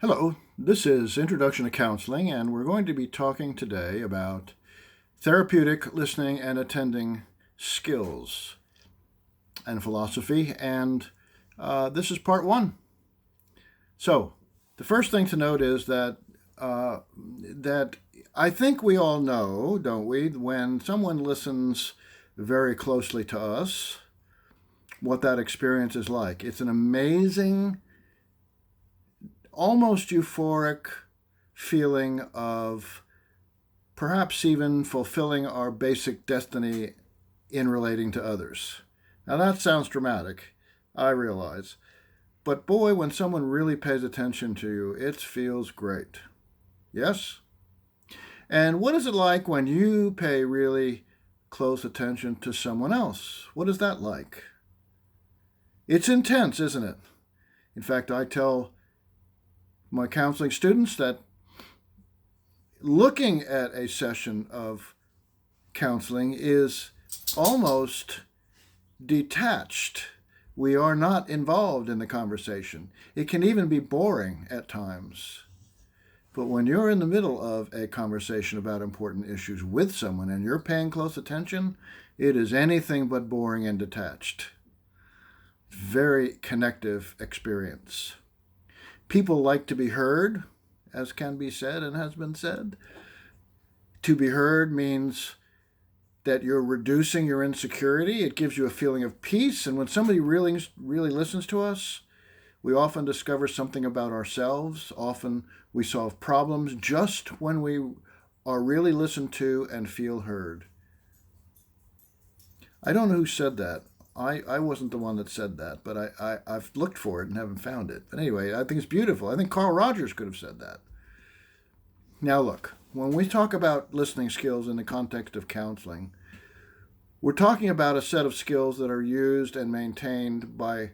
Hello, this is Introduction to Counseling, and we're going to be talking today about therapeutic listening and attending skills and philosophy, and this is part one. So, the first thing to note is that I think we all know, don't we, when someone listens very closely to us, what that experience is like. It's an amazing, almost euphoric feeling of perhaps even fulfilling our basic destiny in relating to others. Now, that sounds dramatic, I realize. But boy, when someone really pays attention to you, it feels great. Yes? And what is it like when you pay really close attention to someone else? What is that like? It's intense, isn't it? In fact, I tell my counseling students that looking at a session of counseling is almost detached. We are not involved in the conversation. It can even be boring at times. But when you're in the middle of a conversation about important issues with someone and you're paying close attention, it is anything but boring and detached. Very connective experience. People like to be heard, as can be said and has been said. To be heard means that you're reducing your insecurity. It gives you a feeling of peace. And when somebody really listens to us, we often discover something about ourselves. Often we solve problems just when we are really listened to and feel heard. I don't know who said that. I wasn't the one that said that, but I've looked for it and haven't found it. But anyway, I think it's beautiful. I think Carl Rogers could have said that. Now, look, when we talk about listening skills in the context of counseling, we're talking about a set of skills that are used and maintained by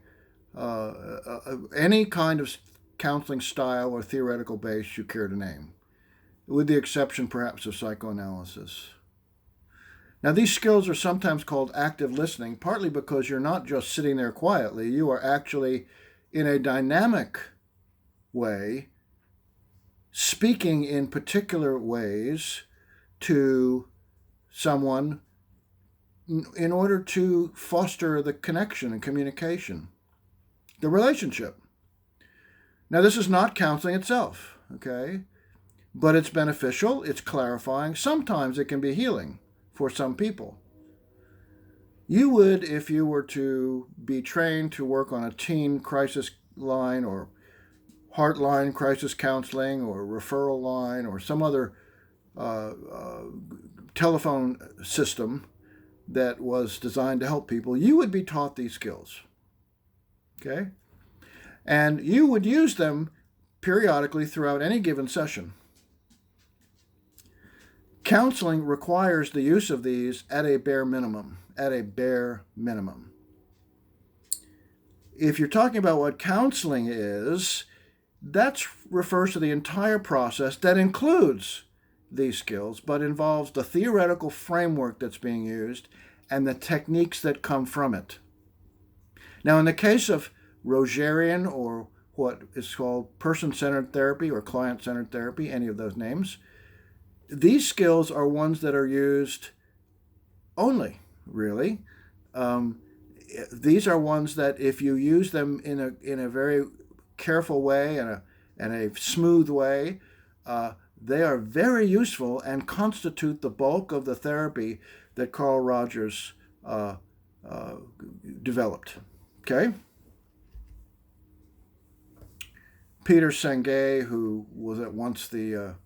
any kind of counseling style or theoretical base you care to name, with the exception perhaps of psychoanalysis. Now, these skills are sometimes called active listening, partly because you're not just sitting there quietly, you are actually, in a dynamic way, speaking in particular ways to someone in order to foster the connection and communication, the relationship. Now, this is not counseling itself, okay? But it's beneficial, it's clarifying. Sometimes it can be healing for some people. You would, if you were to be trained to work on a teen crisis line or heartline crisis counseling or referral line or some other telephone system that was designed to help people, you would be taught these skills. Okay? And you would use them periodically throughout any given session. Counseling requires the use of these at a bare minimum. At a bare minimum. If you're talking about what counseling is, that refers to the entire process that includes these skills, but involves the theoretical framework that's being used and the techniques that come from it. Now, in the case of Rogerian, or what is called person-centered therapy or client-centered therapy, any of those names, these skills are ones that are used only, really. These are ones that if you use them in a very careful way and a smooth way, they are very useful and constitute the bulk of the therapy that Carl Rogers developed. Okay? Peter Senge, who was at once the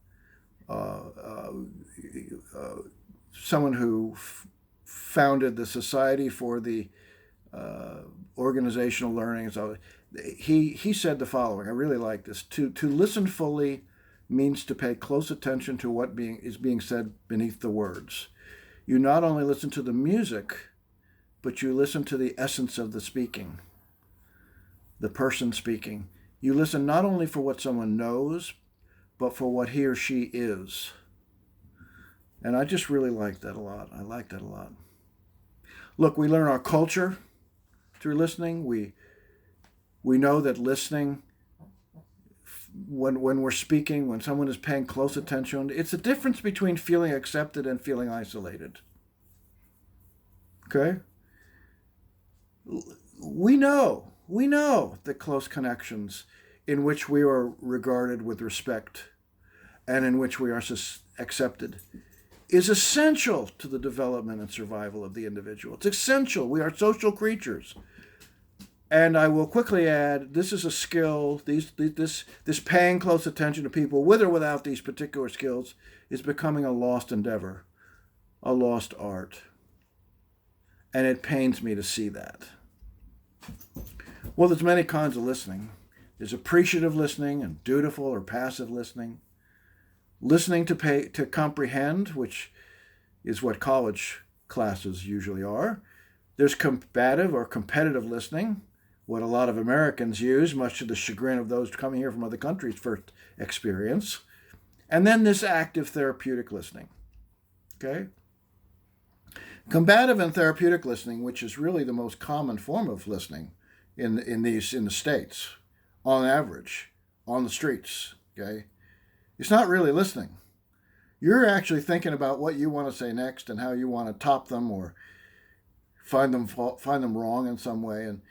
someone who founded the Society for the Organizational Learning, so he said the following. I really like this. To listen fully means to pay close attention to what is being said beneath the words. You not only listen to the music, but you listen to the essence of the speaking, the person speaking. You listen not only for what someone knows, but for what he or she is. And I just really like that a lot. I like that a lot. Look, we learn our culture through listening. We know that listening when we're speaking, when someone is paying close attention. It's a difference between feeling accepted and feeling isolated. Okay? We know the close connections in which we are regarded with respect and in which we are accepted is essential to the development and survival of the individual. It's essential. We are social creatures. And I will quickly add, this is a skill, this paying close attention to people with or without these particular skills is becoming a lost endeavor, a lost art. And it pains me to see that. Well, there's many kinds of listening. There's appreciative listening and dutiful or passive listening. Listening to comprehend, which is what college classes usually are. There's combative or competitive listening, what a lot of Americans use, much to the chagrin of those coming here from other countries' first experience. And then this active therapeutic listening. Okay? Combative and therapeutic listening, which is really the most common form of listening in the States, on average, on the streets, okay? It's not really listening. You're actually thinking about what you want to say next and how you want to top them or find them wrong in some way. And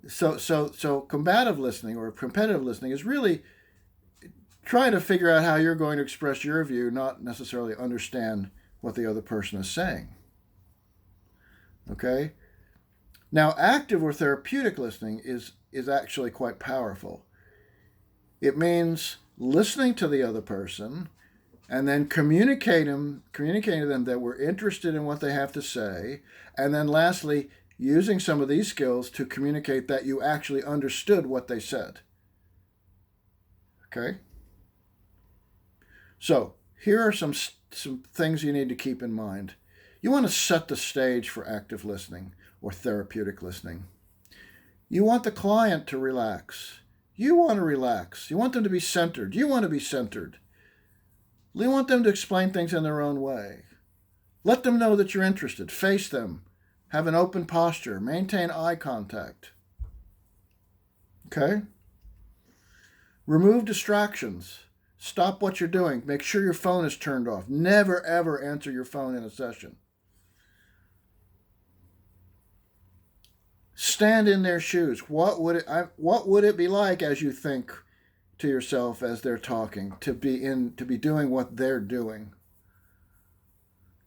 so combative listening or competitive listening is really trying to figure out how you're going to express your view, not necessarily understand what the other person is saying. Okay? Now, active or therapeutic listening is actually quite powerful. It means listening to the other person and then communicating to them that we're interested in what they have to say, and then lastly, using some of these skills to communicate that you actually understood what they said. Okay? So, here are some things you need to keep in mind. You want to set the stage for active listening or therapeutic listening. You want the client to relax. You want to relax. You want them to be centered. You want to be centered. You want them to explain things in their own way. Let them know that you're interested. Face them. Have an open posture. Maintain eye contact. Okay? Remove distractions. Stop what you're doing. Make sure your phone is turned off. Never, ever answer your phone in a session. Stand in their shoes. What would it be like as you think to yourself as they're talking to be doing what they're doing?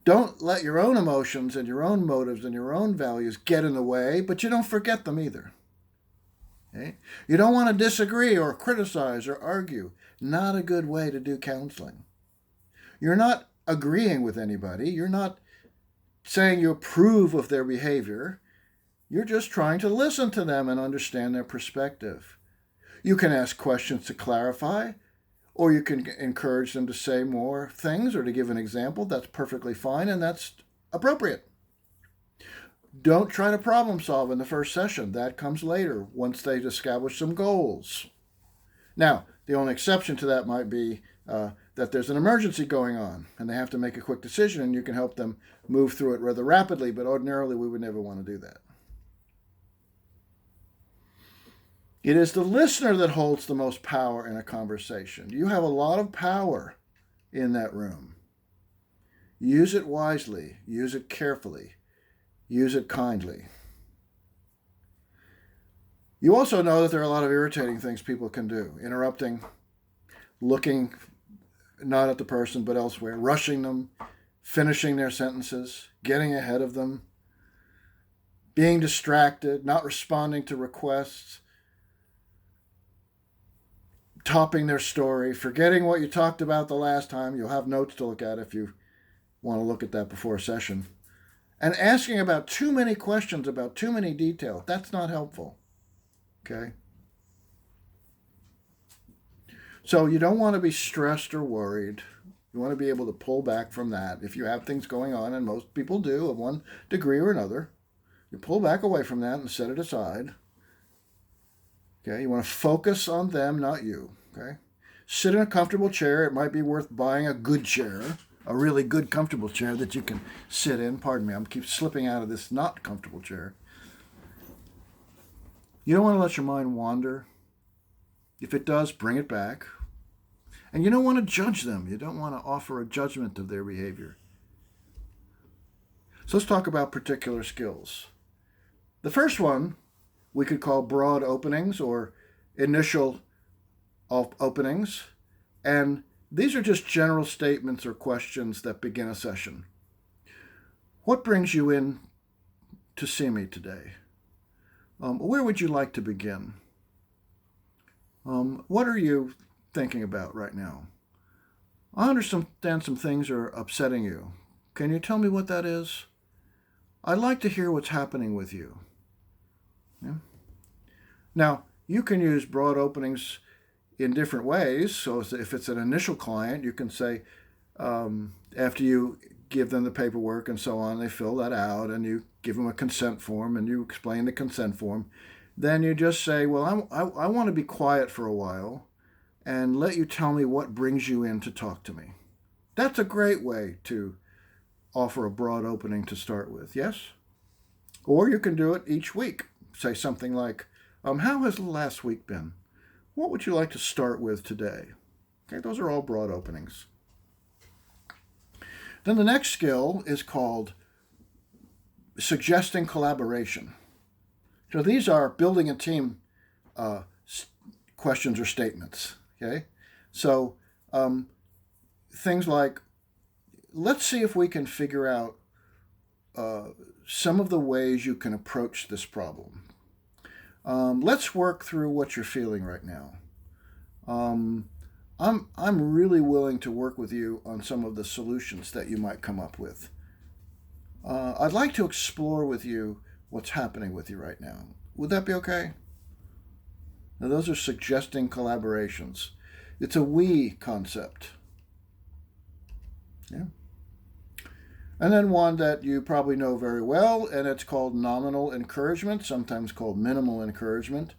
Don't let your own emotions and your own motives and your own values get in the way, but you don't forget them either. Okay? You don't want to disagree or criticize or argue. Not a good way to do counseling. You're not agreeing with anybody. You're not saying you approve of their behavior. You're just trying to listen to them and understand their perspective. You can ask questions to clarify, or you can encourage them to say more things or to give an example. That's perfectly fine, and that's appropriate. Don't try to problem solve in the first session. That comes later, once they've established some goals. Now, the only exception to that might be that there's an emergency going on, and they have to make a quick decision, and you can help them move through it rather rapidly, but ordinarily we would never want to do that. It is the listener that holds the most power in a conversation. You have a lot of power in that room. Use it wisely. Use it carefully. Use it kindly. You also know that there are a lot of irritating things people can do. Interrupting, looking not at the person but elsewhere, rushing them, finishing their sentences, getting ahead of them, being distracted, not responding to requests, topping their story, forgetting what you talked about the last time. You'll have notes to look at if you want to look at that before a session. And asking about too many questions about too many details. That's not helpful. Okay? So you don't want to be stressed or worried. You want to be able to pull back from that. If you have things going on, and most people do of one degree or another, you pull back away from that and set it aside. Okay, you want to focus on them, not you. Okay, sit in a comfortable chair. It might be worth buying a good chair, a really good, comfortable chair that you can sit in. Pardon me, I'm keep slipping out of this not comfortable chair. You don't want to let your mind wander. If it does, bring it back. And you don't want to judge them. You don't want to offer a judgment of their behavior. So let's talk about particular skills. The first one we could call broad openings or initial openings. And these are just general statements or questions that begin a session. What brings you in to see me today? Where would you like to begin? What are you thinking about right now? I understand some things are upsetting you. Can you tell me what that is? I'd like to hear what's happening with you. Yeah? Now, you can use broad openings in different ways. So if it's an initial client, you can say, after you give them the paperwork and so on, they fill that out, and you give them a consent form, and you explain the consent form. Then you just say, well, I want to be quiet for a while and let you tell me what brings you in to talk to me. That's a great way to offer a broad opening to start with, yes? Or you can do it each week. Say something like, how has the last week been? What would you like to start with today? Okay, those are all broad openings. Then the next skill is called suggesting collaboration. So these are building a team questions or statements. Okay, so things like, let's see if we can figure out some of the ways you can approach this problem. Let's work through what you're feeling right now. I'm really willing to work with you on some of the solutions that you might come up with. I'd like to explore with you what's happening with you right now. Would that be okay? Now, those are suggesting collaborations. It's a we concept. Yeah. And then one that you probably know very well, and it's called nominal encouragement, sometimes called minimal encouragement.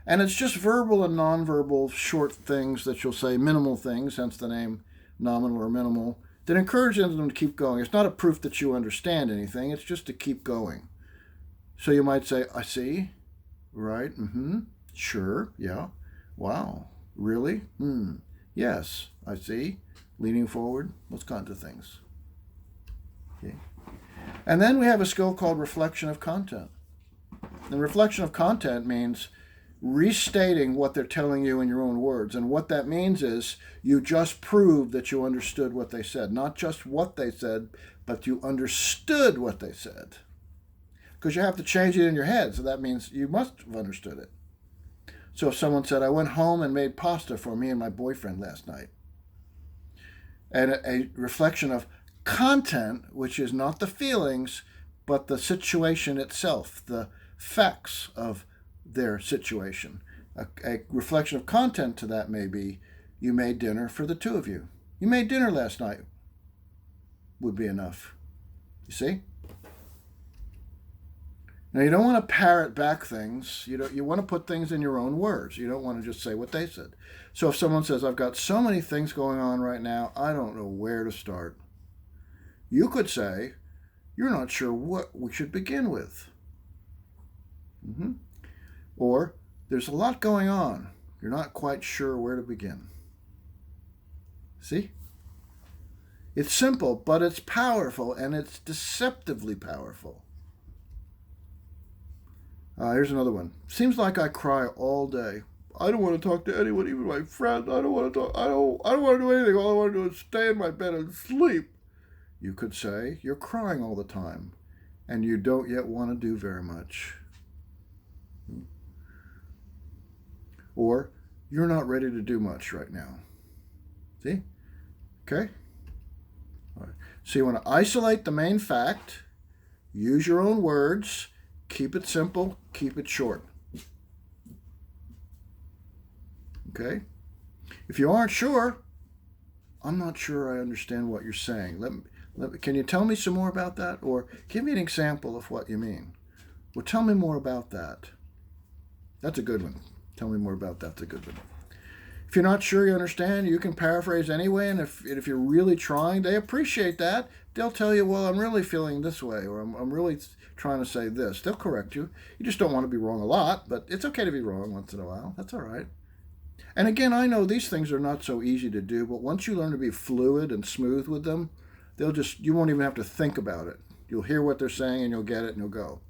And it's just verbal and nonverbal short things that you'll say, minimal things, hence the name nominal or minimal, that encourage them to keep going. It's not a proof that you understand anything, it's just to keep going. So you might say, I see, right, sure, yeah, wow, really, yes, I see, leaning forward, those kinds of things. Okay. And then we have a skill called reflection of content. And reflection of content means restating what they're telling you in your own words. And what that means is you just proved that you understood what they said. Not just what they said, but you understood what they said. Because you have to change it in your head, so that means you must have understood it. So if someone said, I went home and made pasta for me and my boyfriend last night, and a reflection of content, which is not the feelings, but the situation itself, the facts of their situation. A reflection of content to that may be, you made dinner for the two of you. You made dinner last night. Would be enough. You see? Now, you don't want to parrot back things. You want to put things in your own words. You don't want to just say what they said. So if someone says, I've got so many things going on right now, I don't know where to start. You could say, you're not sure what we should begin with. Or, there's a lot going on. You're not quite sure where to begin. See? It's simple, but it's powerful, and it's deceptively powerful. Here's another one. Seems like I cry all day. I don't want to talk to anyone, even my friends. I don't want to talk. I don't want to do anything. All I want to do is stay in my bed and sleep. You could say you're crying all the time, and you don't yet want to do very much. Or you're not ready to do much right now. See? Okay? All right. So you want to isolate the main fact, use your own words, keep it simple, keep it short. Okay? If you aren't sure, I'm not sure I understand what you're saying. Can you tell me some more about that? Or give me an example of what you mean. Well, tell me more about that. That's a good one. Tell me more about that. That's a good one. If you're not sure you understand, you can paraphrase anyway, and if you're really trying, they appreciate that. They'll tell you, well, I'm really feeling this way, or I'm really trying to say this. They'll correct you. You just don't want to be wrong a lot, but it's okay to be wrong once in a while. That's all right. And again, I know these things are not so easy to do, but once you learn to be fluid and smooth with them, you won't even have to think about it. You'll hear what they're saying and you'll get it and you'll go.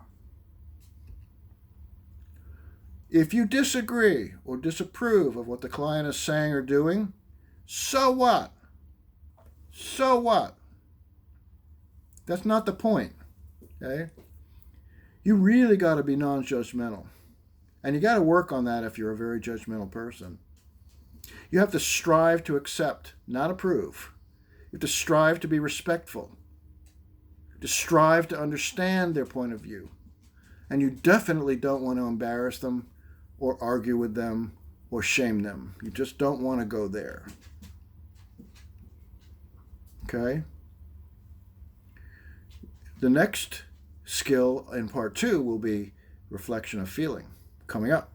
If you disagree or disapprove of what the client is saying or doing, so what? So what? That's not the point. Okay? You really got to be non-judgmental. And you got to work on that if you're a very judgmental person. You have to strive to accept, not approve. You have to strive to be respectful. To strive to understand their point of view. And you definitely don't want to embarrass them or argue with them or shame them. You just don't want to go there. Okay? The next skill in part 2 will be reflection of feeling, coming up.